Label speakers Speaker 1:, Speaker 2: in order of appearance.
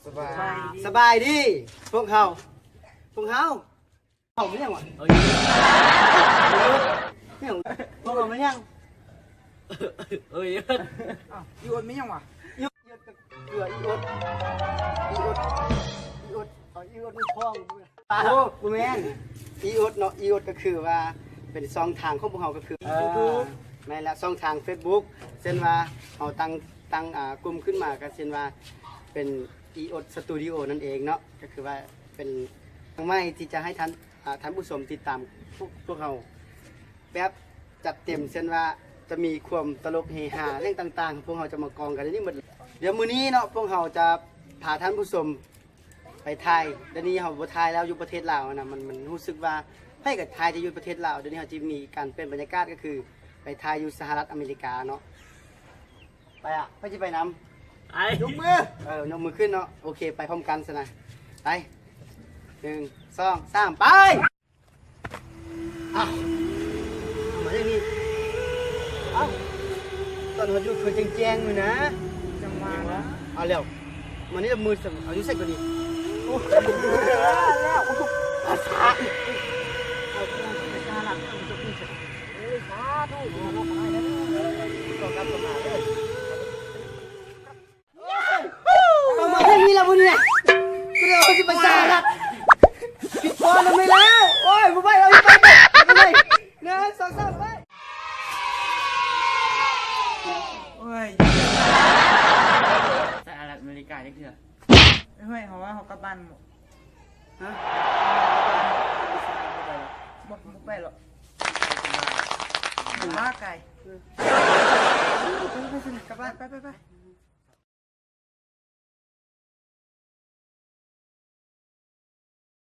Speaker 1: สบายดีพวกเขาไม่ยังวะไม่ยังพวกเขาไม่ยัง
Speaker 2: อีอดไม่ยังวะ
Speaker 1: ยุดเกลืออีอดมันคล้องโอ้กูแม่นอีอดเนาะอีอดก็คือว่าเป็นซองทางของพวกเขาก็คือแม่นแล้วซองทาง Facebook เช่นว่าเขาตั้งกลุ่มขึ้นมาก็เช่นว่าเป็นอีอดสตูดิโอนั่นเองเนาะก็คือว่าเป็นทางไม้ที่จะให้ท่านผู้ชมติดตามพวกเขาแบบจัดเต็มเช่นว่าจะมีความตลกเฮฮาเรื่องต่างๆพวกเขาจะมากองกันนี่หมดเดี๋ยวมื้อนี้เนาะพวกเขาจะพาท่านผู้ชมไปไทยเดี๋ยวนี้เขาบ่ไทยแล้วอยู่ประเทศลาวนะมันรู้สึกว่าให้กับไทยจะอยู่ประเทศลาวเดี๋ยวนี้เขาจะมีการเปลี่ยนบรรยากาศก็คือไปไทยอยู่สหรัฐอเมริกาเนาะไปอ่ะไปจะไปนำยกมือยกมือขึ้นเนาะโอเคไปพร้อมกันสินะไป1 2 3ไปมาอย่างนี้ตอนหัวจุดคือแจ้งๆเลยนะ
Speaker 2: จังหวะนะ
Speaker 1: เอาเร็วมันนี่มือสั่งเอายุ่งใส่กว่านี้โอ้แล้วภาษาเอาเครื่องภาษาหลักเอาจะพูดสาธุเราไปแล้วก็กลับมาเลยเอามาที่นี่แล้วมึงเนี่ยกูจะเอาที่ภาษาหลักผิดพอแล้วไม่แล้วโอ้ยมึงไปเอาไป1 2 3ไป
Speaker 2: โอ้ย
Speaker 3: สหรัฐอเมริกาจังเถื่อ
Speaker 2: เฮ้ยเขาว่าเขากลับบ้าน
Speaker 1: ฮะ
Speaker 2: บอกไปหรอกผมว่าไก่
Speaker 1: กลับบ้าน
Speaker 2: ไป